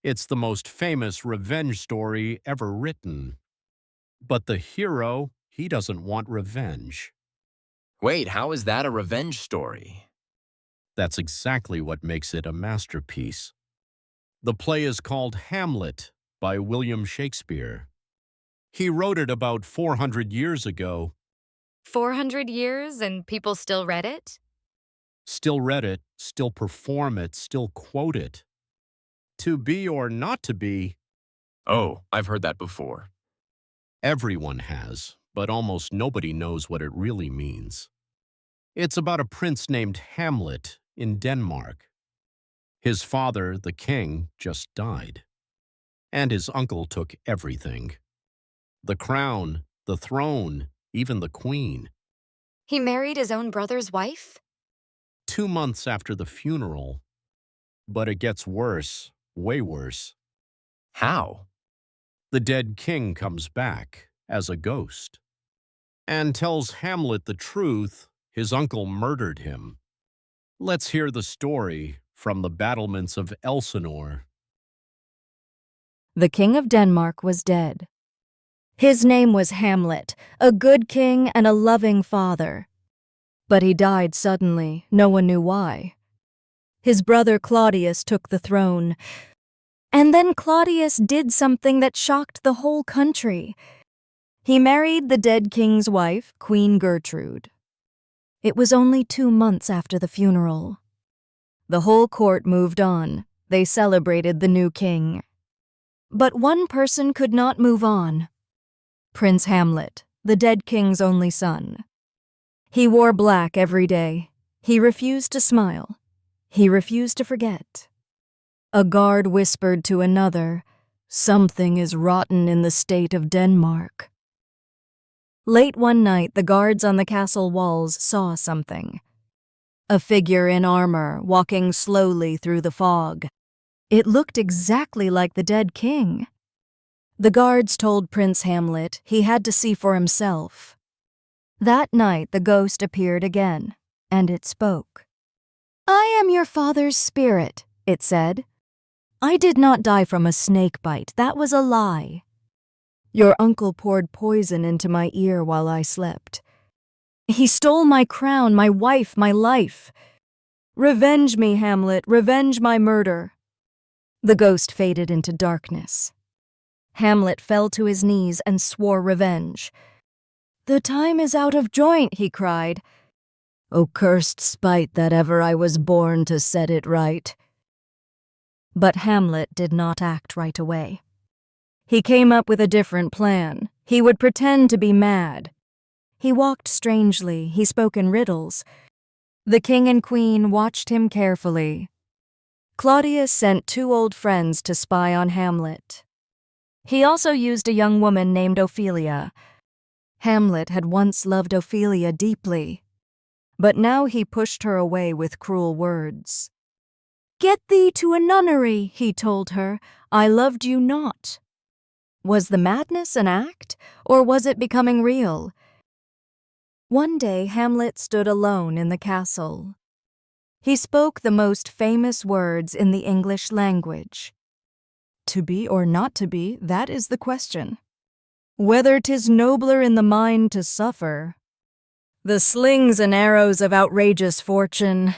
It's the most famous revenge story ever written. But the hero, he doesn't want revenge. Wait, how is that a revenge story? That's exactly what makes it a masterpiece. The play is called Hamlet by William Shakespeare. He wrote it about 400 years ago. 400 years and people still read it? Still read it, still perform it, still quote it. To be or not to be, Oh, I've heard that before. everyone has, but almost nobody knows what it really means. It's about a prince named Hamlet in Denmark. His father, the king, just died. And his uncle took everything. The crown, the throne, even the queen. He married his own brother's wife? 2 months after the funeral. But it gets worse, way worse. How? The dead king comes back as a ghost and tells Hamlet the truth: his uncle murdered him. Let's hear the story from the battlements of Elsinore. The king of Denmark was dead. His name was Hamlet, a good king and a loving father. But he died suddenly, no one knew why. His brother Claudius took the throne. And then Claudius did something that shocked the whole country. He married the dead king's wife, Queen Gertrude. It was only 2 months after the funeral. The whole court moved on. They celebrated the new king. But one person could not move on. Prince Hamlet, the dead king's only son. He wore black every day. He refused to smile. He refused to forget. A guard whispered to another, "Something is rotten in the state of Denmark." Late one night, the guards on the castle walls saw something. A figure in armor walking slowly through the fog. It looked exactly like the dead king. The guards told Prince Hamlet he had to see for himself. That night the ghost appeared again, and it spoke. "I am your father's spirit," it said. "I did not die from a snake bite. That was a lie. Your uncle poured poison into my ear while I slept. He stole my crown, my wife, my life. Revenge me, Hamlet, revenge my murder." The ghost faded into darkness. Hamlet fell to his knees and swore revenge. "The time is out of joint," he cried. "O cursed spite that ever I was born to set it right." But Hamlet did not act right away. He came up with a different plan. He would pretend to be mad. He walked strangely. He spoke in riddles. The king and queen watched him carefully. Claudius sent 2 old friends to spy on Hamlet. He also used a young woman named Ophelia. Hamlet had once loved Ophelia deeply, but now he pushed her away with cruel words. "Get thee to a nunnery," he told her. "I loved you not." Was the madness an act, or was it becoming real? One day Hamlet stood alone in the castle. He spoke the most famous words in the English language. To be or not to be, that is the question. Whether 'tis nobler in the mind to suffer the slings and arrows of outrageous fortune,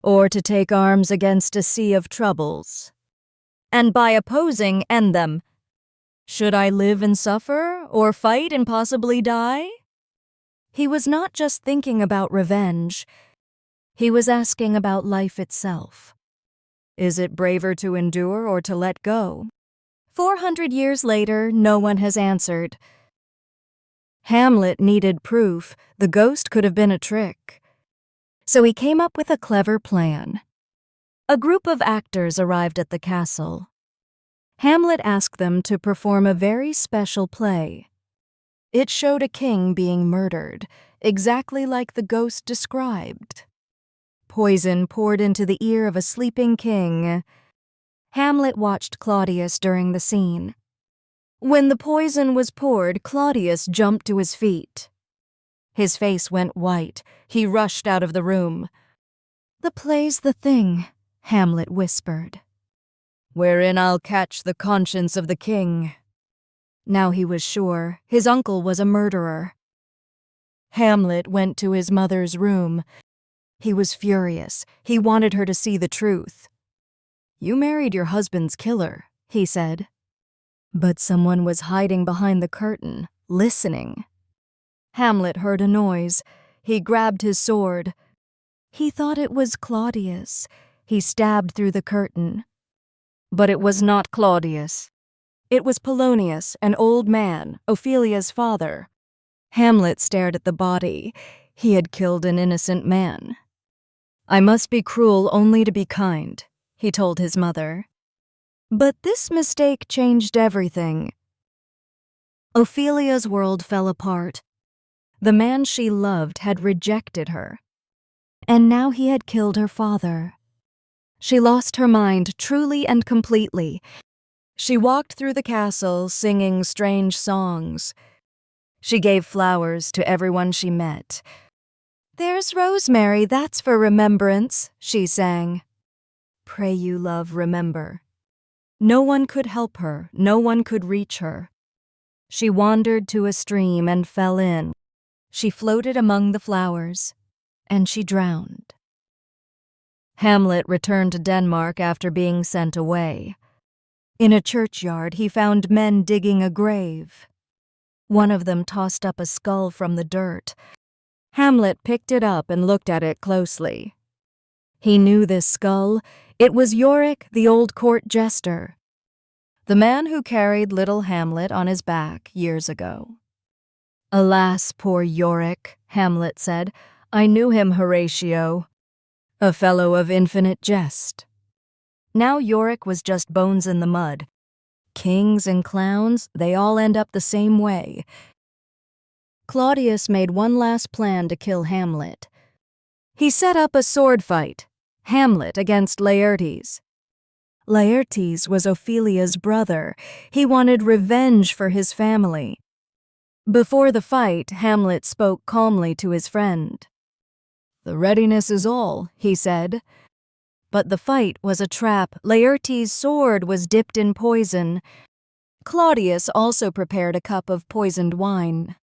or to take arms against a sea of troubles, and by opposing end them. Should I live and suffer, or fight and possibly die? He was not just thinking about revenge. He was asking about life itself. Is it braver to endure or to let go? 400 years later, no one has answered. Hamlet needed proof. The ghost could have been a trick. So he came up with a clever plan. A group of actors arrived at the castle. Hamlet asked them to perform a very special play. It showed a king being murdered, exactly like the ghost described. Poison poured into the ear of a sleeping king. Hamlet watched Claudius during the scene. When the poison was poured, Claudius jumped to his feet. His face went white. He rushed out of the room. "The play's the thing," Hamlet whispered. wherein I'll catch the conscience of the king. Now he was sure his uncle was a murderer. Hamlet went to his mother's room. He was furious. He wanted her to see the truth. "You married your husband's killer," he said. But someone was hiding behind the curtain, listening. Hamlet heard a noise. He grabbed his sword. He thought it was Claudius. He stabbed through the curtain. But it was not Claudius. It was Polonius, an old man, Ophelia's father. Hamlet stared at the body. He had killed an innocent man. "I must be cruel only to be kind," he told his mother. But this mistake changed everything. Ophelia's world fell apart. The man she loved had rejected her. And now he had killed her father. She lost her mind truly and completely. She walked through the castle singing strange songs. She gave flowers to everyone she met. "There's rosemary, that's for remembrance," she sang. "Pray you, love, remember." No one could help her. No one could reach her. She wandered to a stream and fell in. She floated among the flowers, and she drowned. Hamlet returned to Denmark after being sent away. In a churchyard, he found men digging a grave. One of them tossed up a skull from the dirt. Hamlet picked it up and looked at it closely. He knew this skull. It was Yorick, the old court jester, the man who carried little Hamlet on his back years ago. "Alas, poor Yorick," Hamlet said. "I knew him, Horatio, a fellow of infinite jest." Now Yorick was just bones in the mud. Kings and clowns, they all end up the same way. Claudius made one last plan to kill Hamlet. He set up a sword fight, Hamlet against Laertes. Laertes was Ophelia's brother. He wanted revenge for his family. Before the fight, Hamlet spoke calmly to his friend. "The readiness is all," he said. But the fight was a trap. Laertes' sword was dipped in poison. Claudius also prepared a cup of poisoned wine.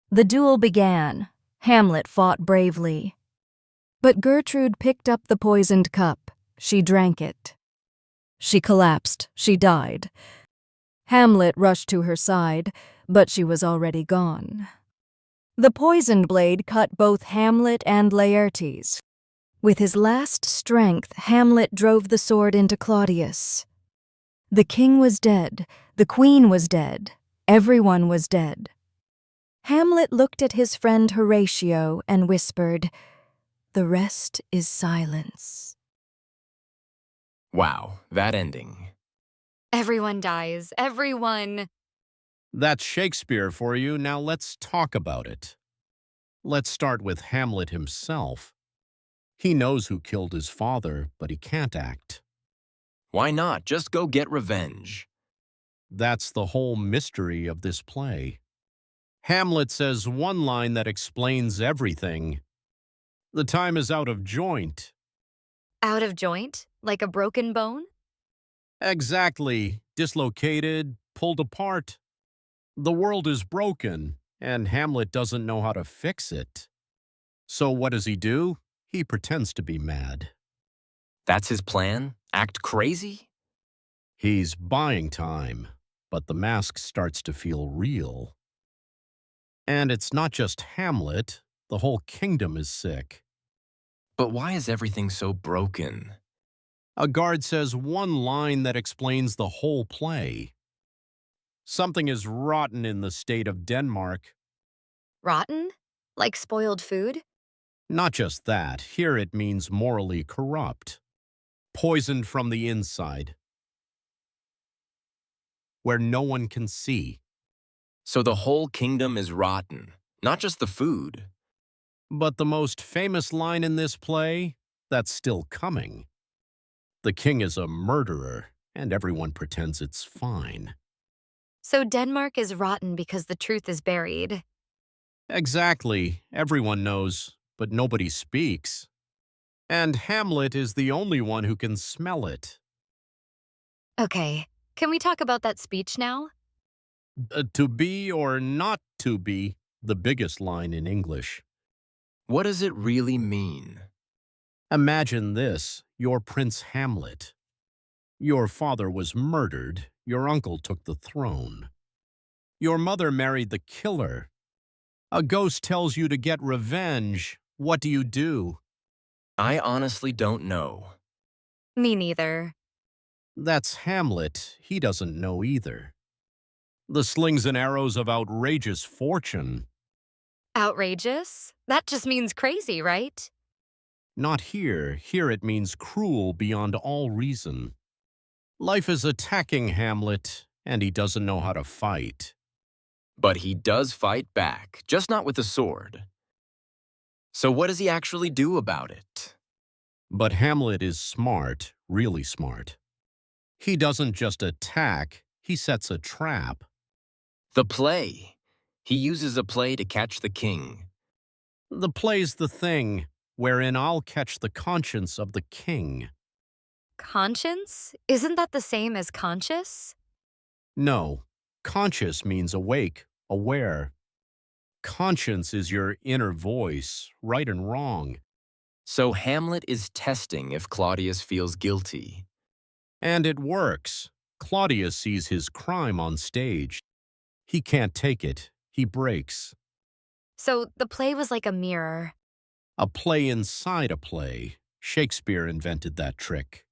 The duel began. Hamlet fought bravely. But Gertrude picked up the poisoned cup. She drank it. She collapsed. She died. Hamlet rushed to her side, but she was already gone. The poisoned blade cut both Hamlet and Laertes. With his last strength, Hamlet drove the sword into Claudius. The king was dead. The queen was dead. Everyone was dead. Hamlet looked at his friend Horatio and whispered, "The rest is silence." Wow, that ending. Everyone dies. Everyone. That's Shakespeare for you. Now let's talk about it. Let's start with Hamlet himself. He knows who killed his father, but he can't act. Why not? Just go get revenge. That's the whole mystery of this play. Hamlet says one line that explains everything. "The time is out of joint." Out of joint? Like a broken bone? Exactly. Dislocated, pulled apart. The world is broken, and Hamlet doesn't know how to fix it. So what does he do? He pretends to be mad. That's his plan? Act crazy? He's buying time, but the mask starts to feel real. And it's not just Hamlet. The whole kingdom is sick. But why is everything so broken? A guard says one line that explains the whole play. Something is rotten in the state of Denmark. Rotten? Like spoiled food? Not just that. Here it means morally corrupt. Poisoned from the inside. Where no one can see. So the whole kingdom is rotten, not just the food. But the most famous line in this play, that's still coming. The king is a murderer, and everyone pretends it's fine. So Denmark is rotten because the truth is buried. Exactly. Everyone knows, but nobody speaks. And Hamlet is the only one who can smell it. Okay, can we talk about that speech now? To be or not to be, the biggest line in English. What does it really mean? Imagine this, you're Prince Hamlet. Your father was murdered, your uncle took the throne. Your mother married the killer. A ghost tells you to get revenge. What do? I honestly don't know. Me neither. That's Hamlet. He doesn't know either. The slings and arrows of outrageous fortune. Outrageous? That just means crazy, right? Not here. Here it means cruel beyond all reason. Life is attacking Hamlet, and he doesn't know how to fight. But he does fight back, just not with a sword. So what does he actually do about it? But Hamlet is smart, really smart. He doesn't just attack, he sets a trap. The play. He uses a play to catch the king. The play's the thing, wherein I'll catch the conscience of the king. Conscience? Isn't that the same as conscious? No, conscious means awake, aware. Conscience is your inner voice, right and wrong. So Hamlet is testing if Claudius feels guilty. And it works. Claudius sees his crime on stage. He can't take it. He breaks. So the play was like a mirror. A play inside a play. Shakespeare invented that trick.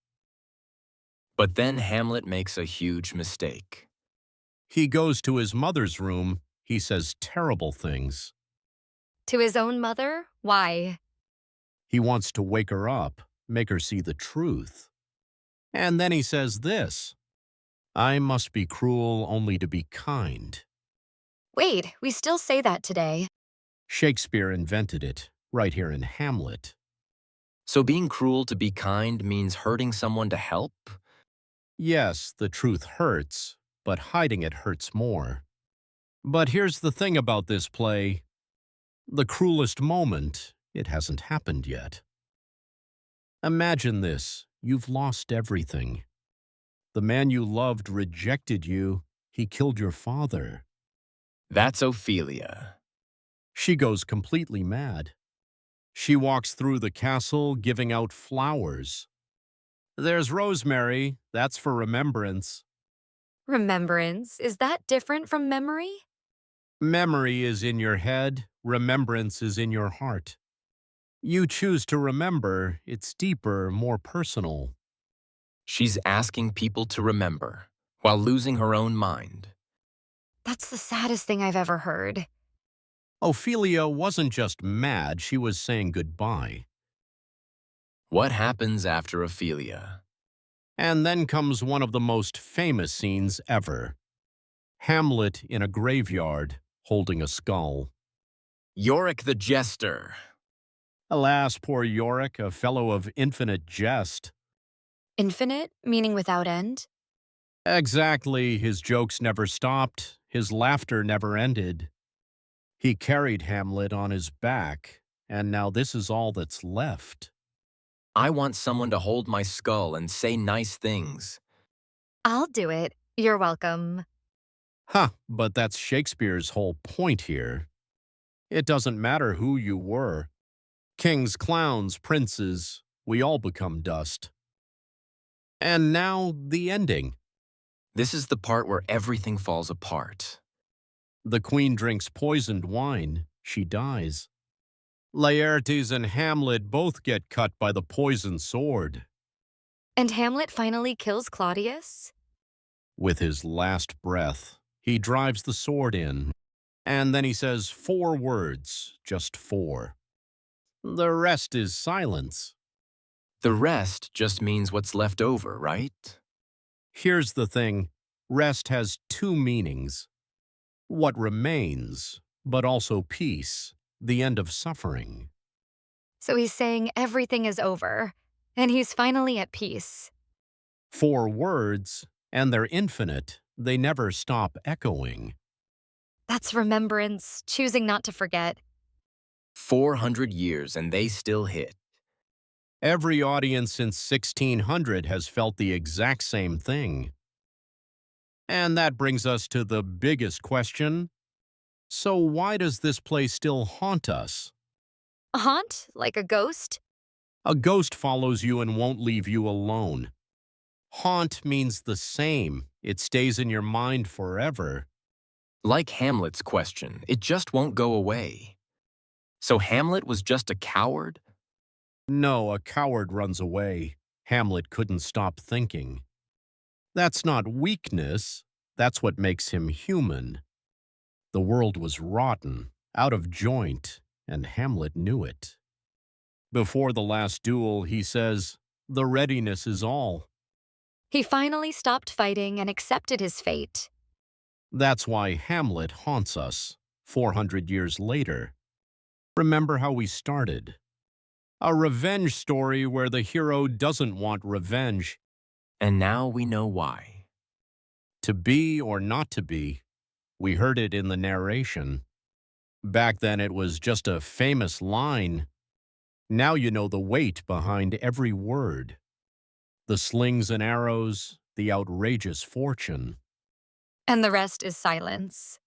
But then Hamlet makes a huge mistake. He goes to his mother's room. He says terrible things. To his own mother? Why? He wants to wake her up, make her see the truth. And then he says this, I must be cruel only to be kind. Wait, we still say that today. Shakespeare invented it, right here in Hamlet. So being cruel to be kind means hurting someone to help? Yes, the truth hurts, but hiding it hurts more. But here's the thing about this play. The cruelest moment, it hasn't happened yet. Imagine this, you've lost everything. The man you loved rejected you, he killed your father. That's Ophelia. She goes completely mad. She walks through the castle giving out flowers. There's rosemary, that's for remembrance. Remembrance? Is that different from memory? Memory is in your head, remembrance is in your heart. You choose to remember, it's deeper, more personal. She's asking people to remember, while losing her own mind. That's the saddest thing I've ever heard. Ophelia wasn't just mad, she was saying goodbye. What happens after Ophelia? And then comes one of the most famous scenes ever. Hamlet in a graveyard, holding a skull. Yorick the Jester. Alas, poor Yorick, a fellow of infinite jest. Infinite, meaning without end? Exactly, his jokes never stopped, his laughter never ended. He carried Hamlet on his back, and now this is all that's left. I want someone to hold my skull and say nice things. I'll do it. You're welcome. But that's Shakespeare's whole point here. It doesn't matter who you were. Kings, clowns, princes, we all become dust. And now, the ending. This is the part where everything falls apart. The queen drinks poisoned wine. She dies. Laertes and Hamlet both get cut by the poisoned sword. And Hamlet finally kills Claudius? With his last breath, he drives the sword in. And then he says 4 words, just 4. The rest is silence. The rest just means what's left over, right? Here's the thing, rest has 2 meanings. What remains, but also peace, the end of suffering. So he's saying everything is over, and he's finally at peace. 4 words, and they're infinite, they never stop echoing. That's remembrance, choosing not to forget. 400 years and they still hit. Every audience since 1600 has felt the exact same thing. And that brings us to the biggest question. So why does this play still haunt us? Haunt? Like a ghost? A ghost follows you and won't leave you alone. Haunt means the same. It stays in your mind forever. Like Hamlet's question, it just won't go away. So Hamlet was just a coward? No, a coward runs away. Hamlet couldn't stop thinking. That's not weakness. That's what makes him human. The world was rotten, out of joint, and Hamlet knew it. Before the last duel, he says, "The readiness is all." He finally stopped fighting and accepted his fate. That's why Hamlet haunts us 400 years later. Remember how we started. A revenge story where the hero doesn't want revenge. And now we know why. To be or not to be, we heard it in the narration. Back then it was just a famous line. Now you know the weight behind every word. The slings and arrows, the outrageous fortune. And the rest is silence.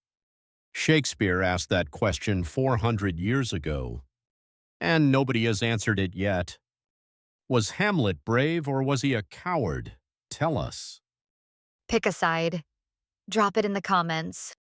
Shakespeare asked that question 400 years ago, and nobody has answered it yet. Was Hamlet brave or was he a coward? Tell us. Pick a side. Drop it in the comments.